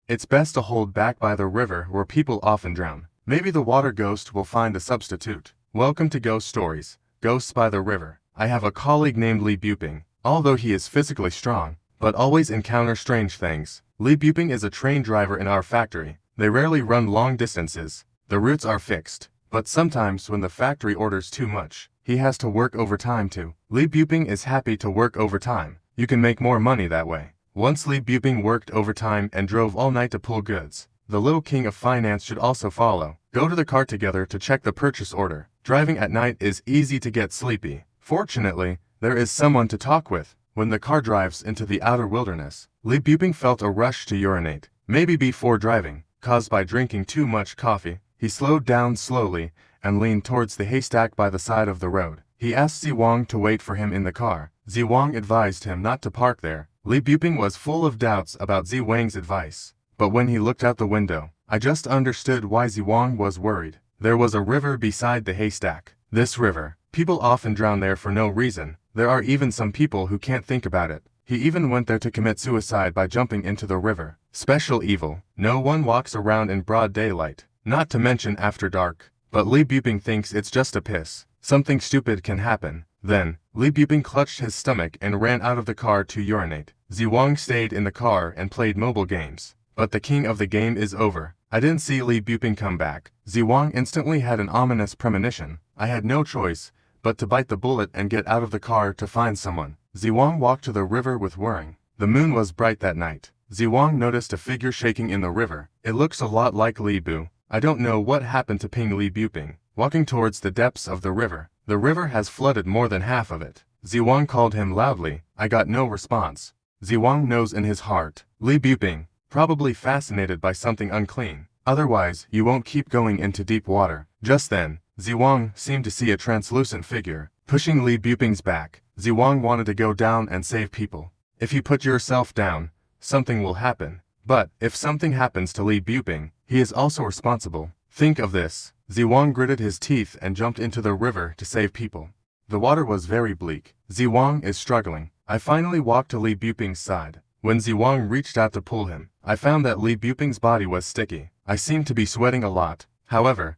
It's best to hold back by the river where people often drown. Maybe the water ghost will find a substitute. Welcome to Ghost Stories, Ghosts by the River. I have a colleague named Lee Buping. Although he is physically strong, but always encounters strange things. Lee Buping is a train driver in our factory. They rarely run long distances. The routes are fixed, but sometimes when the factory orders too much, he has to work overtime too. Lee Buping is happy to work overtime. You can make more money that way. Once Lee Buping worked overtime and drove all night to pull goods. The little king of finance should also follow. Go to the car together to check the purchase order. Driving at night is easy to get sleepy. Fortunately, there is someone to talk with. When the car drives into the outer wilderness, Lee Buping felt a rush to urinate. Maybe before driving, caused by drinking too much coffee. He slowed down slowly and leaned towards the haystack by the side of the road. He asked Ziwang to wait for him in the car. Ziwang advised him not to park there. Lee Buping was full of doubts about Ziwang's advice. But when he looked out the window, I just understood why Ziwang was worried. There was a river beside the haystack. This river, people often drown there for no reason. There are even some people who can't think about it. He even went there to commit suicide by jumping into the river. Special evil. No one walks around in broad daylight, not to mention after dark. But Lee Buping thinks it's just a piss. Something stupid can happen. Then, Lee Buping clutched his stomach and ran out of the car to urinate. Ziwang stayed in the car and played mobile games. But the king of the game is over. I didn't see Lee Buping come back. Ziwang instantly had an ominous premonition. I had no choice but to bite the bullet and get out of the car to find someone. Ziwang walked to the river with whirring. The moon was bright that night. Ziwang noticed a figure shaking in the river. It looks a lot like Lee Bu. I don't know what happened to Ping Lee Buping. Walking towards the depths of the river. The river has flooded more than half of it. Ziwang called him loudly. I got no response. Ziwang knows in his heart. Lee Buping, probably fascinated by something unclean. Otherwise, you won't keep going into deep water. Just then, Ziwang seemed to see a translucent figure, pushing Lee Buping's back. Ziwang wanted to go down and save people. If you put yourself down, something will happen. But, if something happens to Lee Buping, he is also responsible. Think of this. Ziwang gritted his teeth and jumped into the river to save people. The water was very bleak. Ziwang is struggling. I finally walked to Lee Buping's side. When Ziwang reached out to pull him, I found that Lee Buping's body was sticky. I seemed to be sweating a lot. However,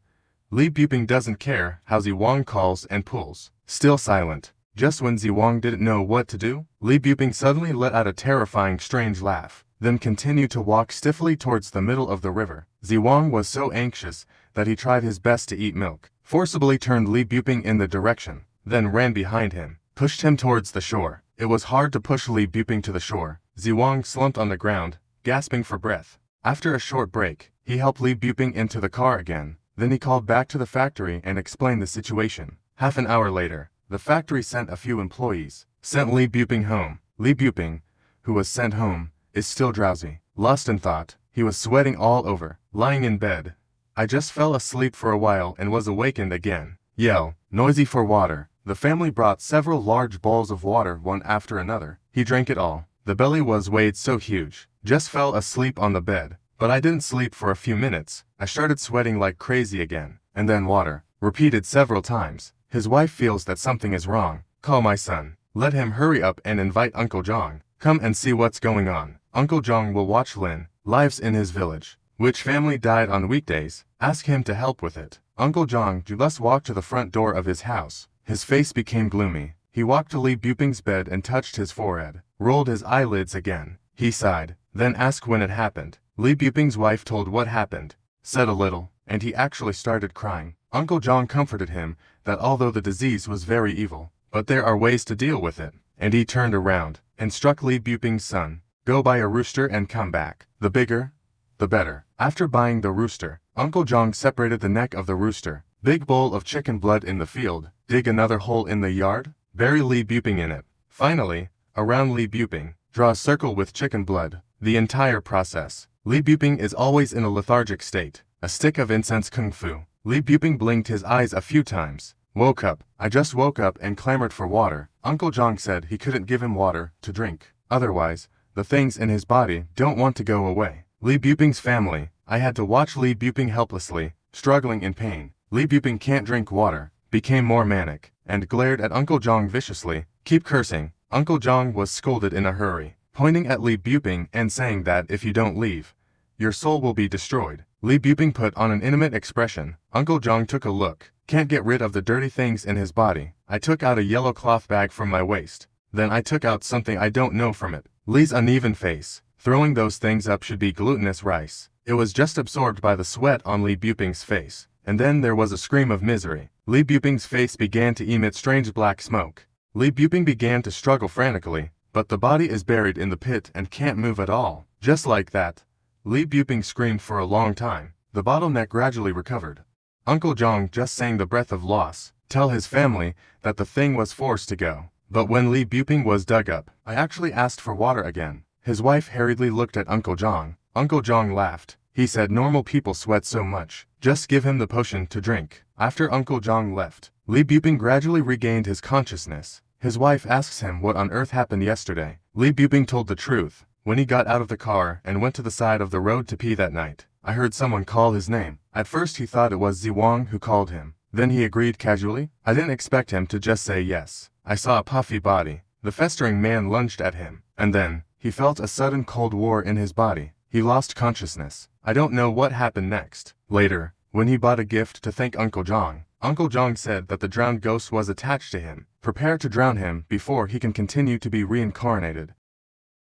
Lee Buping doesn't care how Ziwang calls and pulls. Still silent. Just when Ziwang didn't know what to do, Lee Buping suddenly let out a terrifying strange laugh, then continued to walk stiffly towards the middle of the river. Ziwang was so anxious that he tried his best to eat milk, forcibly turned Lee Buping in the direction, then ran behind him, pushed him towards the shore. It was hard to push Lee Buping to the shore. Ziwang slumped on the ground, gasping for breath. After a short break, he helped Lee Buping into the car again. Then he called back to the factory and explained the situation. Half an hour later, the factory sent a few employees, sent Lee Buping home. Lee Buping, who was sent home, is still drowsy, lost in thought. He was sweating all over, lying in bed. I just fell asleep for a while and was awakened again. Yell, noisy for water. The family brought several large bowls of water one after another. He drank it all. The belly was weighed so huge. Just fell asleep on the bed. But I didn't sleep for a few minutes. I started sweating like crazy again. And then water. Repeated several times. His wife feels that something is wrong. Call my son. Let him hurry up and invite Uncle Jong. Come and see what's going on. Uncle Jong will watch Lin. Lives in his village. Which family died on weekdays? Ask him to help with it. Uncle Jong just walked to the front door of his house. His face became gloomy. He walked to Lee Buping's bed and touched his forehead. Rolled his eyelids again. He sighed. Then asked when it happened. Lee Buping's wife told what happened. Said a little. And he actually started crying. Uncle Jong comforted him that although the disease was very evil, but there are ways to deal with it. And he turned around and struck Lee Buping's son. Go buy a rooster and come back. The bigger, the better. After buying the rooster, Uncle Jong separated the neck of the rooster. Big bowl of chicken blood in the field. Dig another hole in the yard. Bury Lee Buping in it. Finally, around Lee Buping, draw a circle with chicken blood. The entire process. Lee Buping is always in a lethargic state. A stick of incense kung fu. Lee Buping blinked his eyes a few times. Woke up. I just woke up and clamored for water. Uncle Jong said he couldn't give him water to drink. Otherwise, the things in his body don't want to go away. Lee Buping's family. I had to watch Lee Buping helplessly, struggling in pain. Lee Buping can't drink water. Became more manic, and glared at Uncle Jong viciously. Keep cursing. Uncle Jong was scolded in a hurry, pointing at Lee Buping and saying that if you don't leave, your soul will be destroyed. Li Buping put on an intimate expression. Uncle Zhang took a look. Can't get rid of the dirty things in his body. I took out a yellow cloth bag from my waist. Then I took out something I don't know from it. Li's uneven face. Throwing those things up should be glutinous rice. It was just absorbed by the sweat on Li Buping's face. And then there was a scream of misery. Li Buping's face began to emit strange black smoke. Li Buping began to struggle frantically, but the body is buried in the pit and can't move at all. Just like that. Li Buping screamed for a long time. The bottleneck gradually recovered. Uncle Zhang just sang the breath of loss, tell his family that the thing was forced to go. But when Li Buping was dug up, I actually asked for water again. His wife hurriedly looked at Uncle Zhang. Uncle Zhang laughed. He said normal people sweat so much. Just give him the potion to drink. After Uncle Zhang left, Li Buping gradually regained his consciousness. His wife asks him what on earth happened yesterday. Li Buping told the truth. When he got out of the car and went to the side of the road to pee that night, I heard someone call his name. At first he thought it was Ziwang who called him. Then he agreed casually. I didn't expect him to just say yes. I saw a puffy body. The festering man lunged at him. And then, he felt a sudden cold war in his body. He lost consciousness. I don't know what happened next. Later, when he bought a gift to thank Uncle Zhang said that the drowned ghost was attached to him. Prepare to drown him before he can continue to be reincarnated.